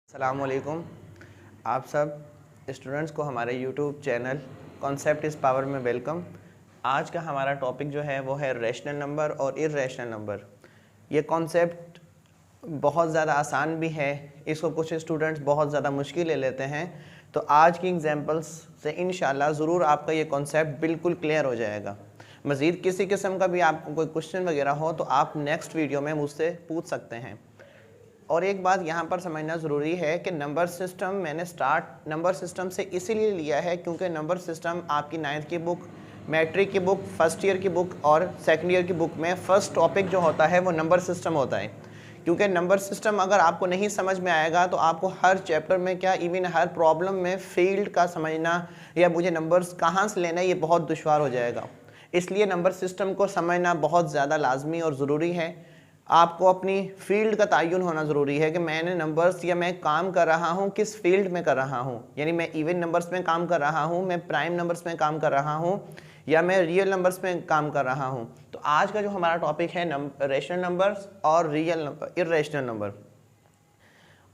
अस्सलाम वालेकुम। आप सब स्टूडेंट्स को हमारे YouTube channel concept is power में वेलकम। आज का हमारा टॉपिक जो है वो है रैशनल नंबर और इर्रेशनल नंबर। ये कॉन्सेप्ट बहुत ज़्यादा आसान भी है, इसको कुछ स्टूडेंट्स बहुत ज़्यादा मुश्किल ले लेते हैं। तो आज की एग्जांपल्स से इंशाल्लाह ज़रूर आपका ये कॉन्सेप्ट बिल्कुल क्लियर हो जाएगा। मज़ीद किसी किस्म का भी आपको कोई क्वेश्चन वगैरह हो तो आप नेक्स्ट वीडियो में मुझसे पूछ सकते हैं। और एक बात यहाँ पर समझना ज़रूरी है कि नंबर सिस्टम मैंने स्टार्ट नंबर सिस्टम से इसीलिए लिया है क्योंकि नंबर सिस्टम आपकी 9th की बुक, मैट्रिक की बुक, फर्स्ट ईयर की बुक और सेकंड ईयर की बुक में फ़र्स्ट टॉपिक जो होता है वो नंबर सिस्टम होता है। क्योंकि नंबर सिस्टम अगर आपको नहीं समझ में आएगा तो आपको हर चैप्टर में क्या इवन हर प्रॉब्लम में फील्ड का समझना या मुझे नंबर्स कहाँ से लेना ये बहुत दुश्वार हो जाएगा। इसलिए नंबर सिस्टम को समझना बहुत ज़्यादा लाजमी और ज़रूरी है। आपको अपनी फील्ड का तयन होना ज़रूरी है कि मैंने नंबर्स या मैं काम कर रहा हूँ किस फील्ड में कर रहा हूँ, यानी मैं इवन नंबर्स में काम कर रहा हूँ, मैं प्राइम नंबर्स में काम कर रहा हूँ या मैं रियल नंबर्स में काम कर रहा हूँ। तो आज का जो हमारा टॉपिक है रैशनल नंबर्स और रियल नंबर, इर्रेशनल नंबर।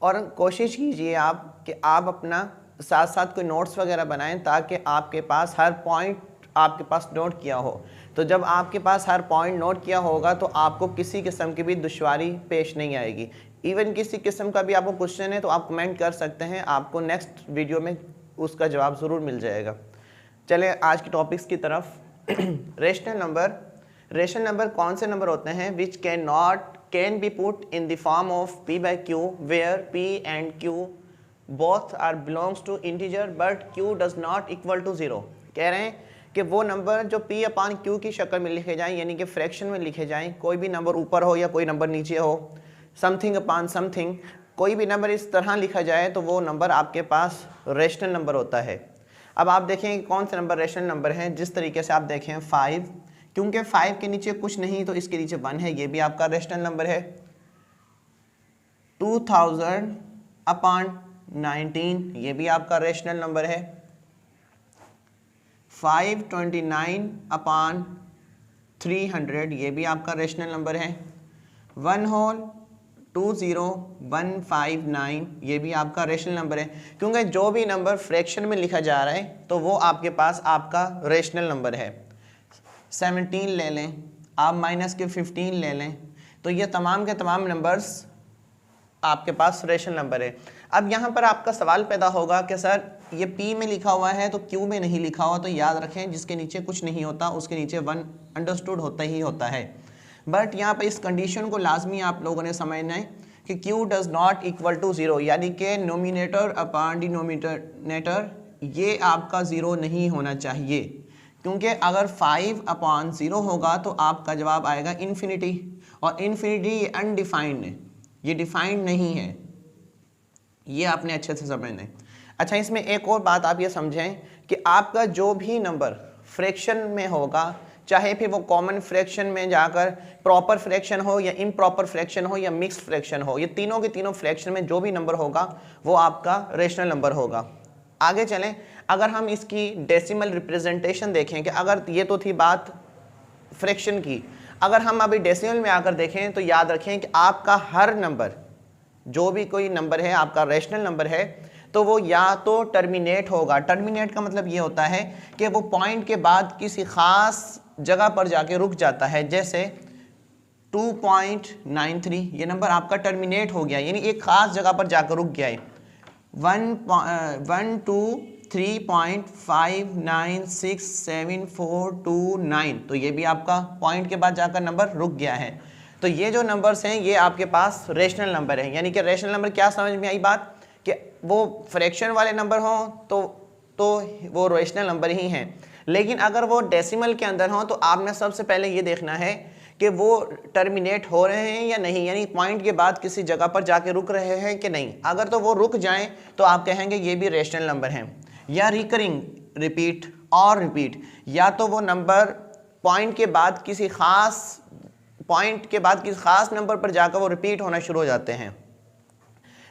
और कोशिश कीजिए आप कि आप अपना साथ साथ कोई नोट्स वगैरह बनाएं ताकि आपके पास हर पॉइंट आपके पास नोट किया हो। तो जब आपके पास हर पॉइंट नोट किया होगा तो आपको किसी किस्म की भी दुश्वारी पेश नहीं आएगी। इवन किसी किस्म का भी आपको क्वेश्चन है तो आप कमेंट कर सकते हैं, आपको नेक्स्ट वीडियो में उसका जवाब ज़रूर मिल जाएगा। चलें आज की टॉपिक्स की तरफ। रेशनल नंबर कौन से नंबर होते हैं which can be put in the form of p by q where p and q both are belongs to integer but q does not equal to 0। कह रहे हैं कि वो नंबर जो p अपान q की शक्ल में लिखे जाएं, यानी कि फ्रैक्शन में लिखे जाएं, कोई भी नंबर ऊपर हो या कोई नंबर नीचे हो, समथिंग अपान समथिंग, कोई भी नंबर इस तरह लिखा जाए तो वो नंबर आपके पास रेशनल नंबर होता है। अब आप देखें कि कौन से नंबर रेशनल नंबर हैं। जिस तरीके से आप देखें 5, क्योंकि 5 के नीचे कुछ नहीं तो इसके नीचे 1 है, ये भी आपका रेशनल नंबर है। 2000 अपान 19 ये भी आपका रेशनल नंबर है। 529 अपान 300 ये भी आपका रेशनल नंबर है। 1 होल 20159 ये भी आपका रेशनल नंबर है। क्योंकि जो भी नंबर फ्रैक्शन में लिखा जा रहा है तो वो आपके पास आपका रेशनल नंबर है। 17 ले लें आप, माइनस के 15 ले लें, तो ये तमाम के तमाम नंबर्स आपके पास रेशनल नंबर है। अब यहाँ पर आपका सवाल पैदा होगा कि सर ये P में लिखा हुआ है तो Q में नहीं लिखा हुआ। तो याद रखें जिसके नीचे कुछ नहीं होता उसके नीचे 1 अंडरस्टूड होता ही होता है। बट यहाँ पर इस कंडीशन को लाजमी आप लोगों ने समझना है कि Q does not equal to 0, यानी कि नोमिनेटर अपान डिनोमिनेटर ये आपका 0 नहीं होना चाहिए। क्योंकि अगर 5 अपान 0 होगा तो आपका जवाब आएगा इन्फिनिटी, और इन्फिनिटी ये अनडिफाइंड है, ये डिफाइंड नहीं है। ये आपने अच्छे से समझना है। अच्छा, इसमें एक और बात आप ये समझें कि आपका जो भी नंबर फ्रैक्शन में होगा, चाहे फिर वो कॉमन फ्रैक्शन में जाकर प्रॉपर फ्रैक्शन हो या इम्प्रॉपर फ्रैक्शन हो या मिक्स्ड फ्रैक्शन हो, ये तीनों के तीनों फ्रैक्शन में जो भी नंबर होगा वो आपका रेशनल नंबर होगा। आगे चलें, अगर हम इसकी डेसिमल रिप्रेजेंटेशन देखें कि अगर ये तो थी बात फ्रैक्शन की, अगर हम अभी डेसिमल में आकर देखें तो याद रखें कि आपका हर नंबर, जो भी कोई नंबर है आपका रेशनल नंबर है, तो वो या तो टर्मिनेट होगा। टर्मिनेट का मतलब ये होता है कि वो पॉइंट के बाद किसी ख़ास जगह पर जाके रुक जाता है। जैसे 2.93 ये नंबर आपका टर्मिनेट हो गया, यानी एक ख़ास जगह पर जाकर रुक गया है। 123.596742 तो ये भी आपका पॉइंट के बाद जाकर नंबर रुक गया है। तो ये जो नंबर्स हैं ये आपके पास रेशनल नंबर है। यानी कि रेशनल नंबर क्या समझ में आई बात, कि वो फ्रैक्शन वाले नंबर हों तो वो रेशनल नंबर ही हैं। लेकिन अगर वो डेसिमल के अंदर हों तो आपने सबसे पहले ये देखना है कि वो टर्मिनेट हो रहे हैं या नहीं, यानी पॉइंट के बाद किसी जगह पर जाके रुक रहे हैं कि नहीं। अगर तो वो रुक जाएं तो आप कहेंगे ये भी रेशनल नंबर हैं। या रिकरिंग, रिपीट और रिपीट, या तो वो नंबर पॉइंट के बाद किसी खास नंबर पर जाकर वो रिपीट होना शुरू हो जाते हैं।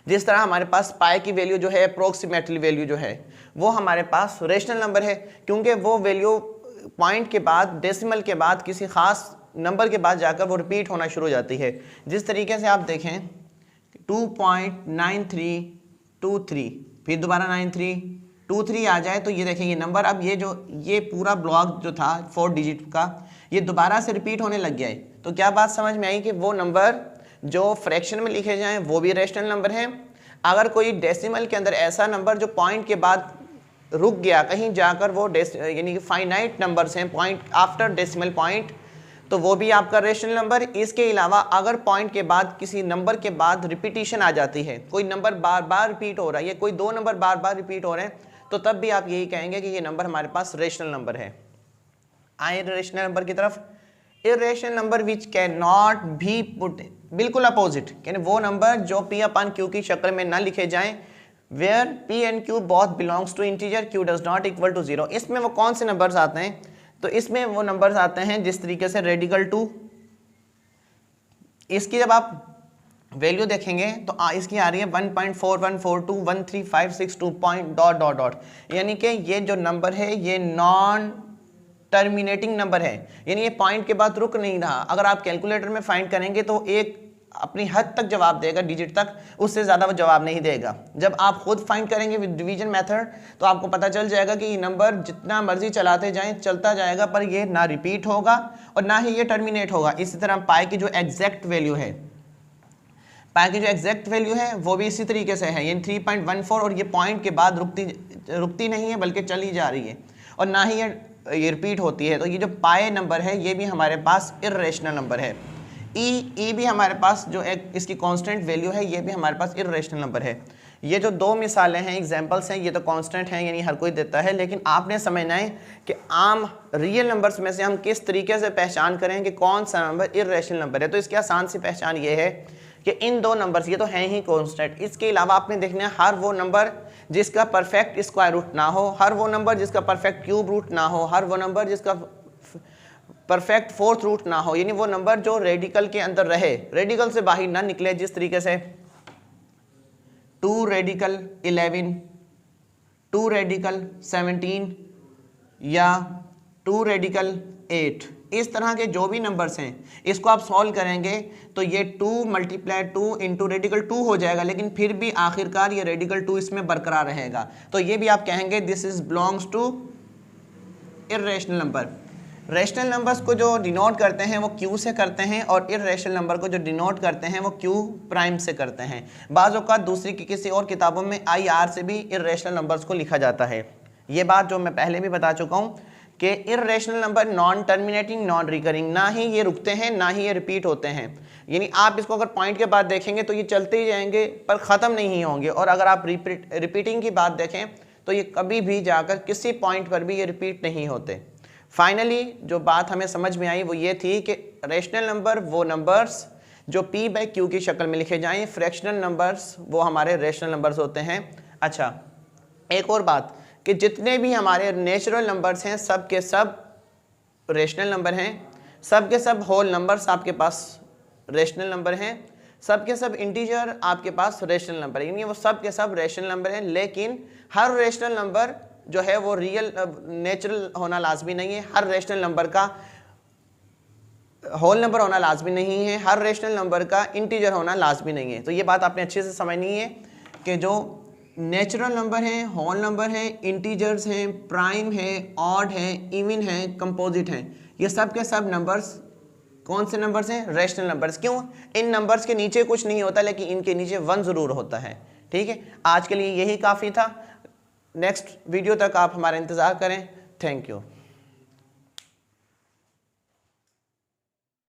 जिस तरह हमारे पास पाई की वैल्यू जो है, अप्रोक्सीमेटली वैल्यू जो है, वो हमारे पास रेशनल नंबर है, क्योंकि वो वैल्यू पॉइंट के बाद, डेसिमल के बाद, किसी खास नंबर के बाद जाकर वो रिपीट होना शुरू हो जाती है। जिस तरीके से आप देखें 2.93 23, फिर दोबारा 93, 23 आ जाए तो ये देखें ये नंबर, अब ये पूरा ब्लॉक जो था 4 डिजिट का ये दोबारा से रिपीट होने लग गया है। तो क्या बात समझ में आई कि वो नंबर जो फ्रैक्शन में लिखे जाएं वो भी रेशनल नंबर हैं। अगर कोई डेसिमल के अंदर ऐसा नंबर जो पॉइंट के बाद रुक गया कहीं जाकर, वो यानी कि फाइनाइट नंबर्स हैं पॉइंट आफ्टर डेसिमल पॉइंट, तो वो भी आपका रेशनल नंबर। इसके अलावा अगर पॉइंट के बाद किसी नंबर के बाद रिपीटिशन आ जाती है, कोई नंबर बार बार रिपीट हो रहा है या कोई 2 नंबर बार बार रिपीट हो रहे हैं, तो तब भी आप यही कहेंगे कि ये नंबर हमारे पास रेशनल नंबर है। आए इर्रेशनल नंबर की तरफ। Irrational number which can not be put, बिल्कुल अपोजिट, यानी वो नंबर जो पी अपन क्यू की शक्ल में ना लिखे जाएं, where P and Q both belongs to integer, Q does not equal to 0। इसमें वो कौन से नंबर्स आते हैं? तो इसमें वो नंबर्स आते हैं जिस तरीके से रेडिकल 2, इसकी जब आप वैल्यू देखेंगे तो इसकी आ रही है 1.41421356 पॉइंट डॉट डॉट डॉट, यानी कि ये जो नंबर है ये नॉन टर्मिनेटिंग नंबर है, यानी ये पॉइंट के बाद रुक नहीं रहा। अगर आप कैलकुलेटर में फाइंड करेंगे तो एक अपनी हद तक जवाब देगा, डिजिट तक, उससे ज़्यादा वो जवाब नहीं देगा। जब आप खुद फाइंड करेंगे विद डिवीजन मेथड तो आपको पता चल जाएगा कि ये नंबर जितना मर्जी चलाते जाएं चलता जाएगा, पर ये ना रिपीट होगा और ना ही ये टर्मिनेट होगा। इसी तरह पाई की जो एग्जैक्ट वैल्यू है, पाई की जो एग्जैक्ट वैल्यू है वो भी इसी तरीके से है, यानी 3.14, और ये पॉइंट के बाद रुकती नहीं है बल्कि चली जा रही है, और ना ही ये रिपीट होती है। तो ये जो पाई नंबर है ये भी हमारे पास इर्रेशनल नंबर है। ई भी हमारे पास जो एक इसकी कांस्टेंट वैल्यू है ये भी हमारे पास इर्रेशनल नंबर है। ये जो 2 मिसालें हैं, एग्जांपल्स हैं, ये तो कांस्टेंट हैं यानी हर कोई देता है, लेकिन आपने समझना है कि आम रियल नंबर्स में से हम किस तरीके से पहचान करें कि कौन सा नंबर इर्रेशनल नंबर है। तो इसकी आसान सी पहचान ये है कि इन 2 नंबर्स ये तो हैं ही कांस्टेंट, इसके अलावा आपने देखना है हर वो नंबर जिसका परफेक्ट स्क्वायर रूट ना हो, हर वो नंबर जिसका परफेक्ट क्यूब रूट ना हो, हर वो नंबर जिसका परफेक्ट फोर्थ रूट ना हो, यानी वो नंबर जो रेडिकल के अंदर रहे, रेडिकल से बाहर ना निकले। जिस तरीके से 2 रेडिकल 11, 2 रेडिकल 17 या 2 रेडिकल 8, इस तरह के जो भी नंबर्स हैं इसको आप सॉल्व करेंगे तो ये 2 × 2 इंटू रेडिकल 2 हो जाएगा, लेकिन फिर भी आखिरकार ये रेडिकल 2 इसमें बरकरार रहेगा। तो ये भी आप कहेंगे this is belongs to irrational number. Rational numbers को जो डिनोट करते हैं वो क्यू से करते हैं, और इर्रेशनल नंबर को जो डिनोट करते हैं वो क्यू प्राइम से करते हैं। बाज़ औक़ात दूसरी की किसी और किताबों में IR से भी इर्रेशनल नंबर्स को लिखा जाता है। ये बात जो मैं पहले भी बता चुका हूँ कि irrational number non terminating, non recurring, ना ही ये रुकते हैं ना ही ये रिपीट होते हैं, यानी आप इसको अगर पॉइंट के बाद देखेंगे तो ये चलते ही जाएंगे पर ख़त्म नहीं होंगे, और अगर आप रिपीटिंग की बात देखें तो ये कभी भी जाकर किसी पॉइंट पर भी ये रिपीट नहीं होते। फाइनली जो बात हमें समझ में आई वो ये थी कि रेशनल नंबर वो नंबर्स जो P/Q की शक्ल में लिखे जाएं, फ्रैक्शनल नंबर्स वो हमारे रेशनल नंबर्स होते हैं। अच्छा, एक और बात कि जितने भी हमारे नेचुरल नंबर्स हैं सब के सब रेशनल नंबर हैं, सब के सब होल नंबर्स आपके पास रेशनल नंबर हैं, सब के सब इंटीजर आपके पास रेशनल नंबर है, यानी वो सब के सब रेशनल नंबर हैं। लेकिन हर रेशनल नंबर जो है वो रियल नेचुरल होना लाजमी नहीं है, हर रेशनल नंबर का होल नंबर होना लाजमी नहीं है, हर रेशनल नंबर का इंटीजर होना लाजमी नहीं है। तो ये बात आपने अच्छे से समझनी है कि जो नेचुरल नंबर हैं, होल नंबर हैं, इंटीजर्स हैं, प्राइम है, ऑड है, इवन है, कंपोजिट हैं, ये सब के सब नंबर्स कौन से नंबर्स हैं? Rational numbers. क्यों? इन नंबर्स के नीचे कुछ नहीं होता, लेकिन इनके नीचे 1 ज़रूर होता है। ठीक है, आज के लिए यही काफ़ी था। नेक्स्ट वीडियो तक आप हमारा इंतज़ार करें। Thank you.